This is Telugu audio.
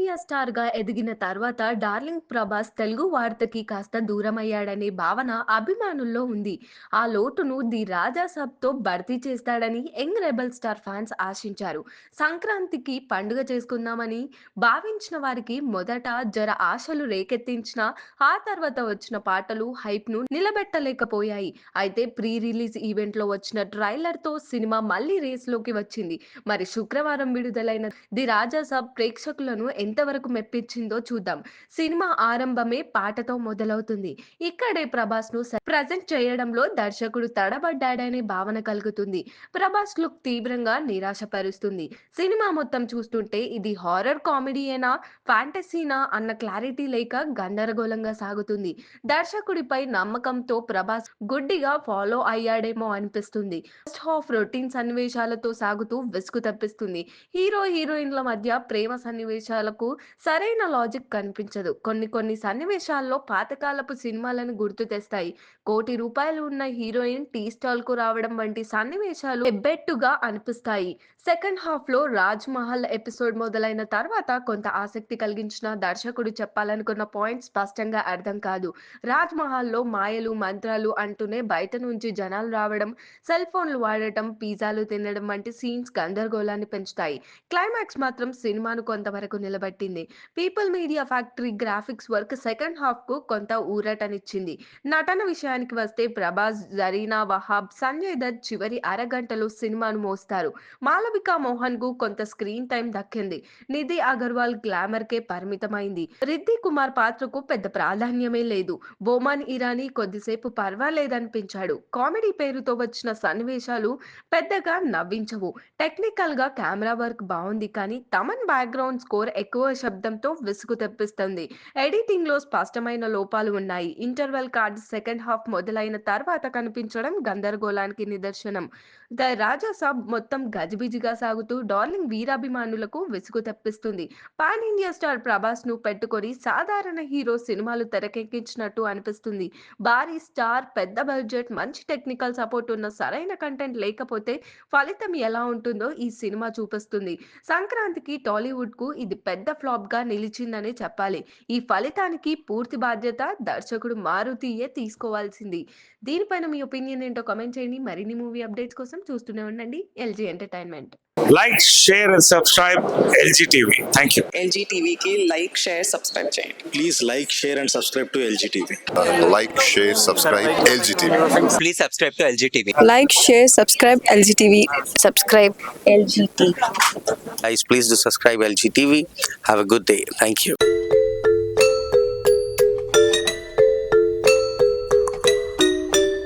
ఇండియా స్టార్‌గా ఎదిగిన తర్వాత 'డార్లింగ్' ప్రభాస్ తెలుగు వార్తకి కాస్త దూరమయ్యాడనే భావన అభిమానుల్లో ఉంది. ఆ లోటును 'ది రాజా సాబ్'తో భర్తీ చేస్తాడని యంగ్ రెబెల్ స్టార్ ఫ్యాన్స్ ఆశించారు. సంక్రాంతికి పండుగ చేసుకుందామని భావించిన వారికి మొదట జర ఆశలు రేకెత్తించినా, ఆ తర్వాత వచ్చిన పాటలు హైప్‌ను నిలబెట్టలేకపోయాయి. అయితే ప్రీ రిలీజ్ ఈవెంట్‌లో వచ్చిన ట్రైలర్‌తో సినిమా మళ్ళీ రేస్‌లోకి వచ్చింది. మరి శుక్రవారం విడుదలైన 'ది రాజా సాబ్' ప్రేక్షకులను ఎంతవరకు మెప్పించిందో చూద్దాం. సినిమా ఆరంభమే పాటతో మొదలవుతుంది. ఇక్కడే ప్రభాస్‌ను ప్రెజెంట్ చేయడంలో దర్శకుడు తడబడ్డాడనే భావన కలుగుతుంది. ప్రభాస్ లుక్ తీవ్రంగా నిరాశపరుస్తుంది. సినిమా మొత్తం చూస్తుంటే ఇది హారర్ కామెడీయేనా? ఫాంటసీనా? అన్న క్లారిటీ లేక గందరగోళంగా సాగుతుంది. దర్శకుడిపై నమ్మకంతో ప్రభాస్ గుడ్డిగా ఫాలో అయ్యాడేమో అనిపిస్తుంది. ఫస్ట్ హాఫ్ రొటీన్ సన్నివేశాలతో సాగుతూ విసుగు తెప్పిస్తుంది. హీరో హీరోయిన్ల మధ్య ప్రేమ సన్నివేశాలకు సరైన లాజిక్ కనిపించదు. కొన్ని సన్నివేశాల్లో పాతకాలపు సినిమాలను గుర్తు తెస్తాయి. ₹1,00,00,000 ఉన్న హీరోయిన్ టీ స్టాల్ కు రావడం వంటి సన్నివేశాలు ఎబ్బెట్టుగా అనిపిస్తాయి. సెకండ్ హాఫ్ లో రాజ్ మహల్ ఎపిసోడ్ మొదలైన తర్వాత కొంత ఆసక్తి కలిగించిన దర్శకుడు చెప్పాలనుకున్న పాయింట్ స్పష్టంగా అర్థం కాదు. రాజ్ మహల్ లో మాయలు మంత్రాలు అంటూనే బయట నుంచి జనాలు రావడం, సెల్ ఫోన్లు వాడటం, పిజ్జాలు తినడం వంటి సీన్స్ గందరగోళాన్ని పెంచుతాయి. క్లైమాక్స్ మాత్రం సినిమాను కొంతవరకు నిలబెట్టింది. People media factory graphics work second half కు కొంత ఊరటనిచ్చింది. నటన విషయానికి వస్తే ప్రభాస్, జరీనా వహాబ్, సంజయ్ దత్ చివరి అరగంటలో సినిమాను మోస్తారు. మాళవిక మోహన్ కు కొంత స్క్రీన్ టైం దక్కింది. నిధి అగర్వాల్ గ్లామర్ కే పరిమితమైంది. రిద్ది కుమార్ పాత్రకు పెద్ద ప్రాధాన్యమే లేదు. బోమాన్ ఇరానీ కొద్దిసేపు పర్వాలేదనిపించాడు. కామెడీ పేరుతో వచ్చిన సన్నివేశాలు పెద్దగా నవ్వించవు. టెక్నికల్ గా కెమెరా వర్క్ బావుంది కానీ తమన్ బ్యాక్గ్రౌండ్ స్కోర్ ఎక్కువ శబ్దంతో విసుగు తెప్పిస్తుంది. ఎడిటింగ్ లో స్పష్టమైన లోపాలు ఉన్నాయి. ఇంటర్వెల్ కార్డ్ సెకండ్ హాఫ్ మొదలైన తర్వాత కనిపించడం గందరగోళానికి నిదర్శనం. ద రాజా సాబ్ మొత్తం గజిబిజిగా సాగుతూ డార్లింగ్ వీరాభిమానులకు విసుగు తెప్పిస్తుంది. పాన్ ఇండియా స్టార్ ప్రభాస్ ను పెట్టుకొని సాధారణ హీరో సినిమాలు తెరకెక్కించినట్టు అనిపిస్తుంది. భారీ స్టార్, పెద్ద బడ్జెట్, మంచి టెక్నికల్ సపోర్ట్ ఉన్న సరైన కంటెంట్ లేకపోతే ఫలితం ఎలా ఉంటుందో ఈ సినిమా చూపిస్తుంది. సంక్రాంతికి టాలీవుడ్ కు ఇది పెద్ద ఫ్లాప్ గా నిలిచిందనే చెప్పాలి. ఈ ఫలితానికి పూర్తి బాధ్యత దర్శకుడు మారుతియే తీసుకోవాల్సింది. దీనిపైన మీ ఒపీనియన్ ఏంటో కామెంట్ చేయండి. మరిన్ని మూవీ అప్డేట్స్ కోసం చూస్తూనే ఉండండి LG entertainment. Like, share and subscribe LG TV. Thank you. LG TV की लाइक शेयर सब्सक्राइब చేయండి. Please like, share and subscribe to LG TV. Like, share, subscribe LG TV. Please subscribe to LG TV. Like, share, subscribe LG TV. Subscribe LG TV. Guys, please do subscribe LG TV. Have a good day. Thank you.